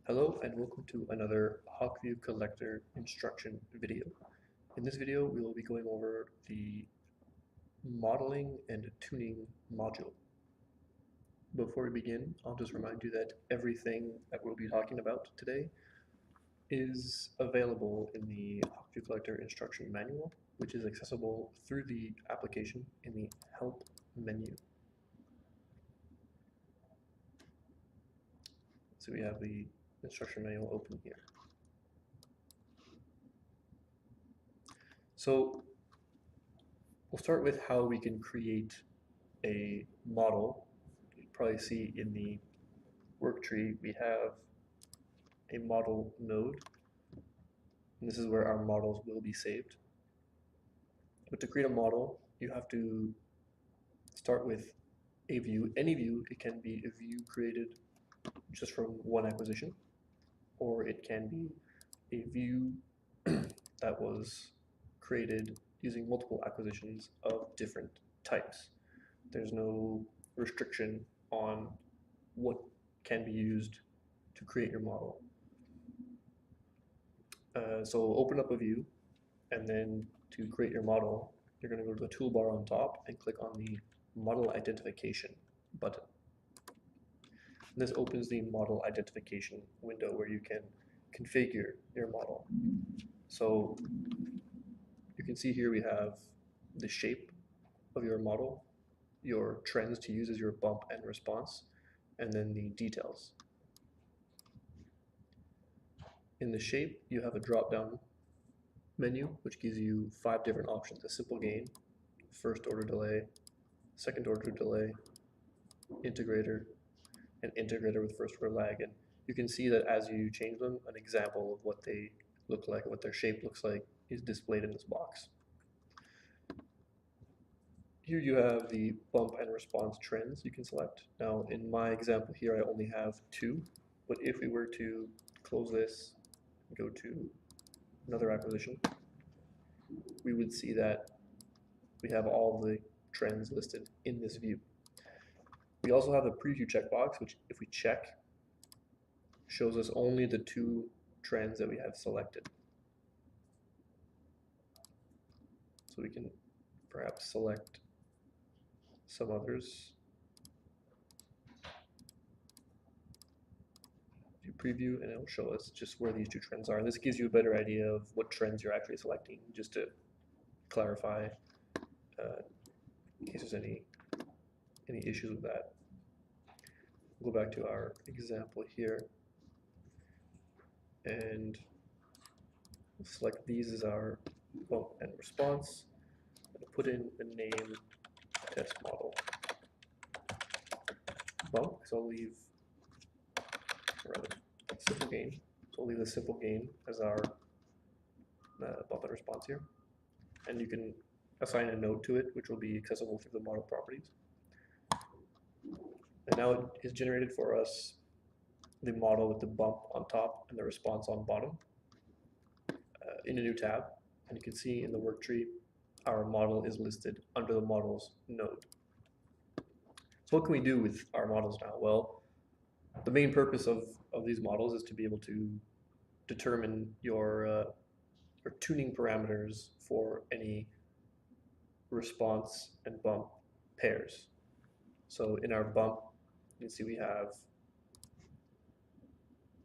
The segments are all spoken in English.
Hello and welcome to another Hawkview Collector instruction video. In this video, we will be going over the modeling and tuning module. Before we begin, I'll just remind you that everything that we'll be talking about today is available in the Hawkview Collector instruction manual, which is accessible through the application in the Help menu. So we have the instruction manual open here. So we'll start with how we can create a model. You probably see in the work tree we have a model node, and this is where our models will be saved. But to create a model, you have to start with a view. Any view, it can be a view created just from one acquisition, or it can be a view that was created using multiple acquisitions of different types. There's no restriction on what can be used to create your model. So open up a view, and then to create your model, you're going to go to the toolbar on top and click on the model identification button. And this opens the model identification window where you can configure your model. So you can see here we have the shape of your model, your trends to use as your bump and response, and then the details. In the shape, you have a drop-down menu, which gives you 5 different options: a simple gain, first order delay, second order delay, integrator, and integrator with first order lag. And you can see that as you change them, an example of what they look like, what their shape looks like, is displayed in this box. Here you have the bump and response trends you can select. Now in my example here, I only have 2, but if we were to close this and go to another acquisition, we would see that we have all the trends listed in this view. We also have a preview checkbox, which if we check, shows us only the 2 trends that we have selected. So we can perhaps select some others. Do preview, and it'll show us just where these 2 trends are. And this gives you a better idea of what trends you're actually selecting, just to clarify in case there's any issues with that. We'll go back to our example here, and we'll select these as our bump and response, and put in the name test model bump, so I'll leave simple gain. So I'll leave the simple gain as our bump and response here, and you can assign a node to it, which will be accessible through the model properties. And now it is generated for us the model with the bump on top and the response on bottom in a new tab. And you can see in the work tree, our model is listed under the models node. So what can we do with our models now? Well, the main purpose of these models is to be able to determine your tuning parameters for any response and bump pairs. So in our bump, you can see we have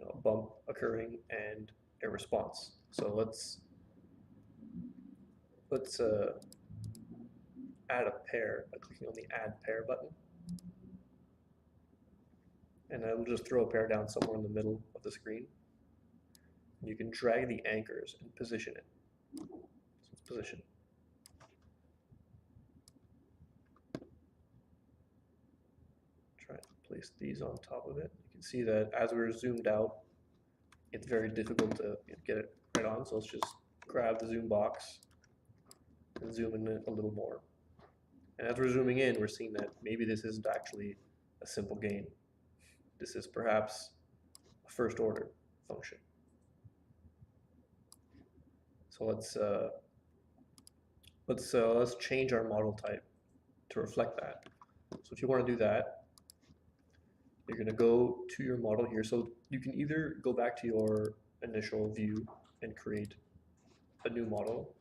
a bump occurring and a response. So let's add a pair by clicking on the Add Pair button. And I will just throw a pair down somewhere in the middle of the screen. And you can drag the anchors and position it. So it's position. Try to place these on top of it. You can see that as we're zoomed out, it's very difficult to get it right on. So let's just grab the zoom box and zoom in a little more. And as we're zooming in, we're seeing that maybe this isn't actually a simple gain. This is perhaps a first order function. So let's change our model type to reflect that. So if you want to do that, you're going to go to your model here. So you can either go back to your initial view and create a new model,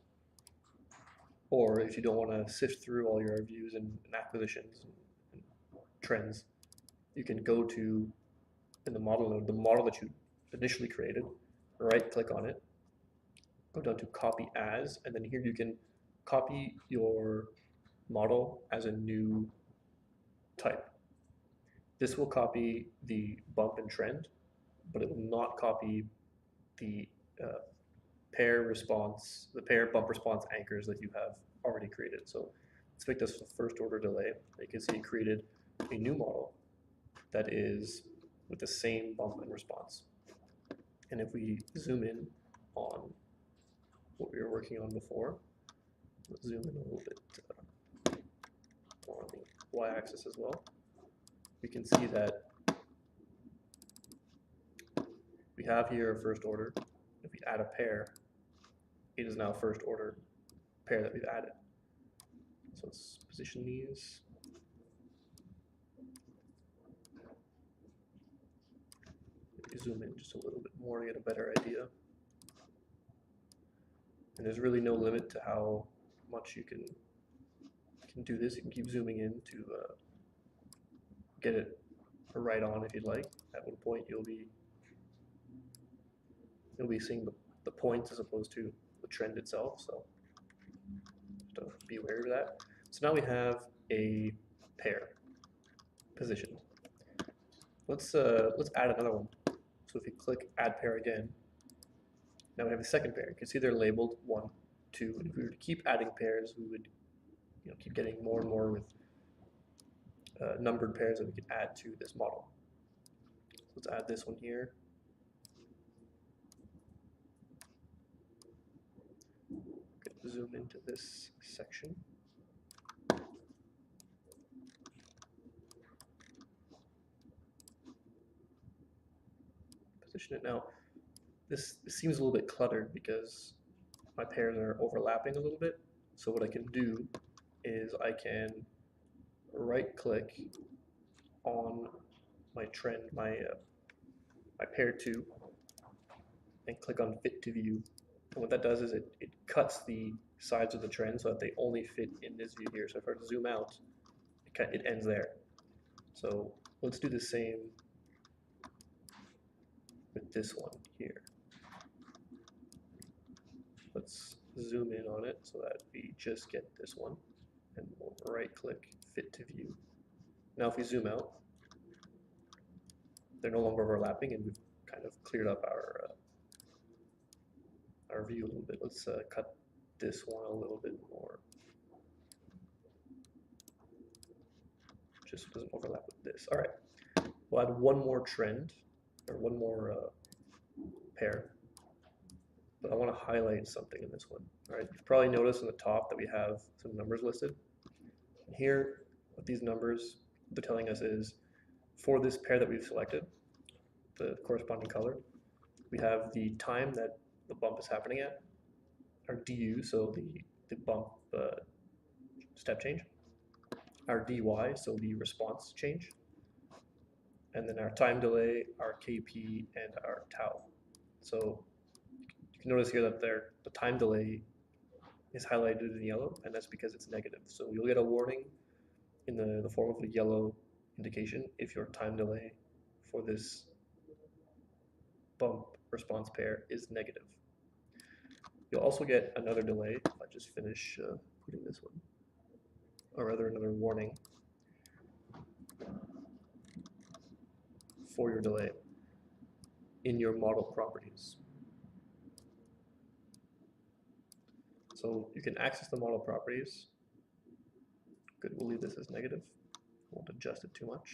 or if you don't want to sift through all your views and acquisitions and trends, you can go to, in the model node, the model that you initially created, right click on it, go down to copy as, and then here you can copy your model as a new type. This will copy the bump and trend, but it will not copy the pair response, the pair bump response anchors that you have already created. So let's make this a first order delay. You can see it created a new model that is with the same bump and response. And if we zoom in on what we were working on before, let's zoom in a little bit more on the y-axis as well. We can see that we have here a first order. If we add a pair, it is now first order pair that we've added. So let's position these. Zoom in just a little bit more to get a better idea. And there's really no limit to how much you can do this. You can keep zooming in to get it right on if you'd like. At one point you'll be seeing the points as opposed to the trend itself. So be aware of that. So now we have a pair positioned. Let's add another one. So if you click add pair again, now we have a second pair. You can see they're labeled 1, 2, and if we were to keep adding pairs, we would keep getting more and more with numbered pairs that we could add to this model. So let's add this one here. Zoom into this section. Position it now. This seems a little bit cluttered because my pairs are overlapping a little bit. So what I can do is I can right click on my trend, my pair 2, and click on fit to view. And what that does is it cuts the sides of the trend so that they only fit in this view here. So if I were to zoom out, it ends there. So let's do the same with this one here. Let's zoom in on it so that we just get this one, and we'll right click fit to view. Now if we zoom out, they're no longer overlapping, and we've kind of cleared up our view a little bit. Let's cut this one a little bit more, just so it doesn't overlap with this. All right, we'll add one more trend, or one more pair, but I want to highlight something in this one. All right, you've probably noticed in the top that we have some numbers listed. And here, what these numbers they're telling us is, for this pair that we've selected, the corresponding color, we have the time that the bump is happening at, our du, so the bump step change, our dy, so the response change, and then our time delay, our kp, and our tau. So you can notice here that the time delay is highlighted in yellow, and that's because it's negative. So you'll get a warning in the form of a yellow indication if your time delay for this bump response pair is negative. You'll also get another delay if I just finish putting this one, or rather another warning for your delay in your model properties. So you can access the model properties. Good, we'll leave this as negative. Won't adjust it too much.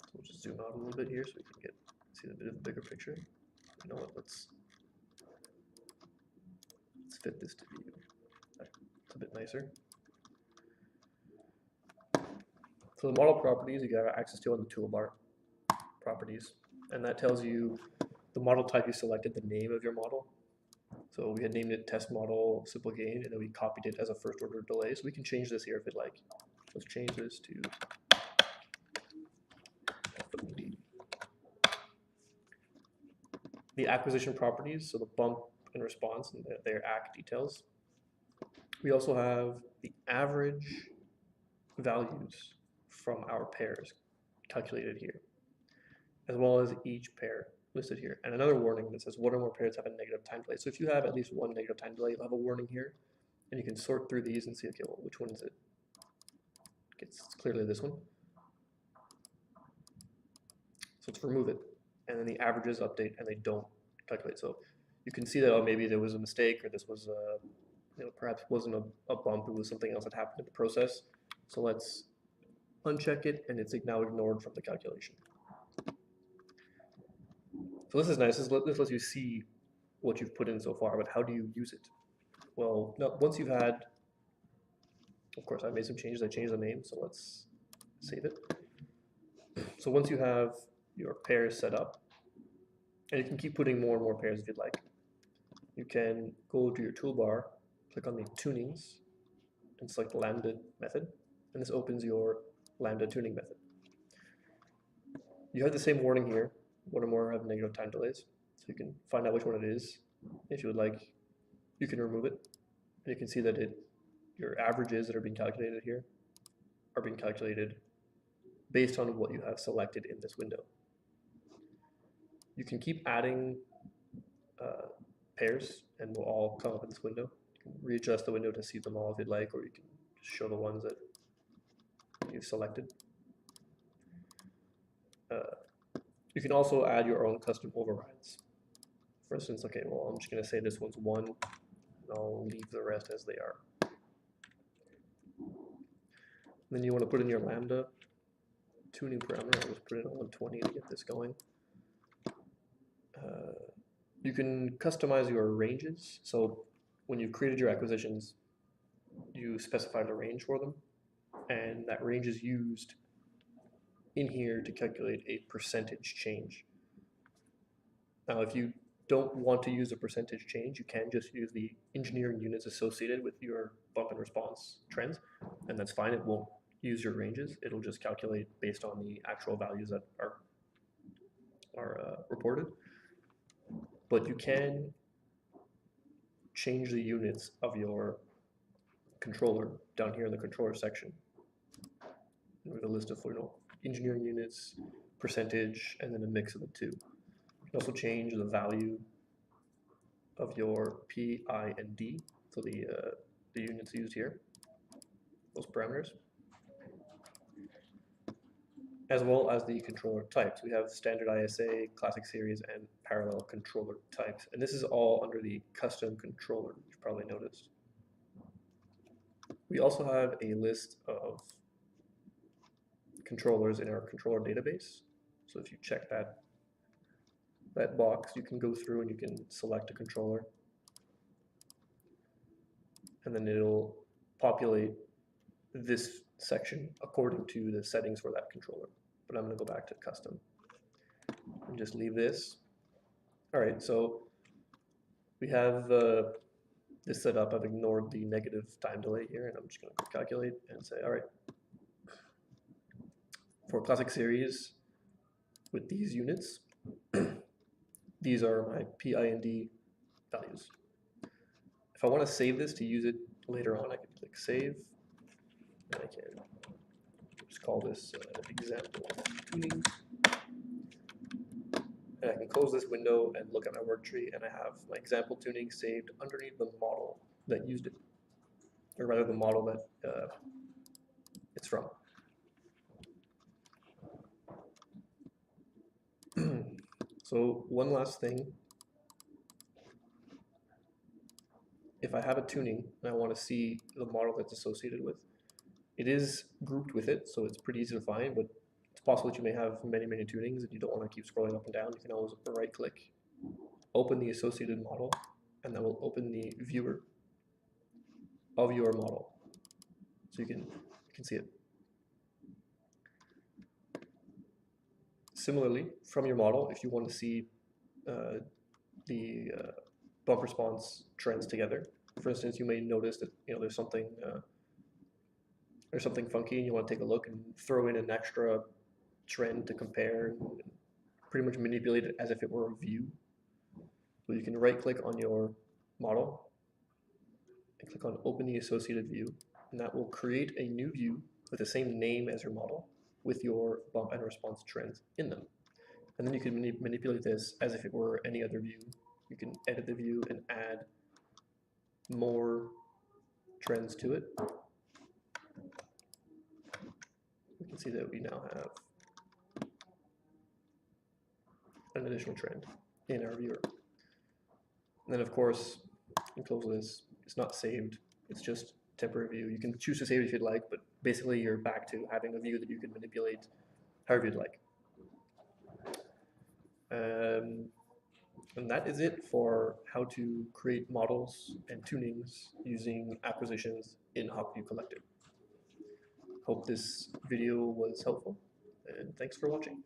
So we'll just zoom out a little bit here so we can see a bit of the bigger picture. You know what, let's fit this to view. It's a bit nicer. So the model properties you got access to on the toolbar, properties, and that tells you the model type you selected, the name of your model. So we had named it test model simple gain, and then we copied it as a first order delay. So we can change this here if you'd like. Let's change this to the acquisition properties, so the bump and response and their ACK details. We also have the average values from our pairs calculated here, as well as each pair listed here. And another warning that says one or more pairs have a negative time delay. So if you have at least one negative time delay, you'll have a warning here, and you can sort through these and see, okay, well, which one is it? It's clearly this one. So let's remove it. And then the averages update and they don't calculate. So you can see that, oh, maybe there was a mistake, or this was perhaps wasn't a bump, it was something else that happened in the process. So let's uncheck it, and it's now ignored from the calculation. So this is nice. This lets you see what you've put in so far, but how do you use it? Well, no, once you've had, of course, I made some changes. I changed the name, so let's save it. So once you have your pairs set up, and you can keep putting more and more pairs if you'd like, you can go to your toolbar, click on the tunings, and select lambda method, and this opens your lambda tuning method. You have the same warning here, one or more have negative time delays, so you can find out which one it is. If you would like, you can remove it, and you can see that your averages that are being calculated here are being calculated based on what you have selected in this window. You can keep adding pairs, and will all come up in this window. You can readjust the window to see them all if you'd like, or you can just show the ones that you've selected. You can also add your own custom overrides. For instance, okay, well, I'm just going to say this one's 1, and I'll leave the rest as they are. Then you want to put in your lambda tuning parameter. I'll just put it on 120 to get this going. You can customize your ranges. So when you've created your acquisitions, you specified a range for them, and that range is used in here to calculate a percentage change. Now, if you don't want to use a percentage change, you can just use the engineering units associated with your bump and response trends, and that's fine. It won't use your ranges. It'll just calculate based on the actual values that are reported. But you can change the units of your controller down here in the controller section with a list of engineering units, percentage, and then a mix of the two. You can also change the value of your PID, so the units used here, those parameters, as well as the controller types. We have standard ISA, classic series, and parallel controller types. And this is all under the custom controller, you've probably noticed. We also have a list of controllers in our controller database. So if you check that box, you can go through and you can select a controller, and then it'll populate this section according to the settings for that controller. But I'm going to go back to custom and just leave this. All right, so we have this set up. I've ignored the negative time delay here, and I'm just going to calculate and say, all right, for classic series with these units, these are my PID values. If I want to save this to use it later on, I can click save, and I can just call this example tuning. And I can close this window and look at my work tree, and I have my example tuning saved underneath the model that used it, or rather the model that it's from. So one last thing, if I have a tuning and I want to see the model that's associated with, it is grouped with it, so it's pretty easy to find, but it's possible that you may have many tunings and you don't want to keep scrolling up and down. You can always right click, open the associated model, and that will open the viewer of your model. So you can see it. Similarly, from your model, if you want to see the bump response trends together, for instance, you may notice that there's something funky, and you want to take a look and throw in an extra trend to compare, and pretty much manipulate it as if it were a view. So you can right click on your model and click on Open the Associated View, and that will create a new view with the same name as your model with your bump and response trends in them. And then you can manipulate this as if it were any other view. You can edit the view and add more trends to it. We can see that we now have an additional trend in our viewer. And then of course, you can close this. It's not saved. It's just temporary view. You can choose to save it if you'd like, but basically you're back to having a view that you can manipulate however you'd like. And that is it for how to create models and tunings using acquisitions in Hawkview Collector. Hope this video was helpful, and thanks for watching.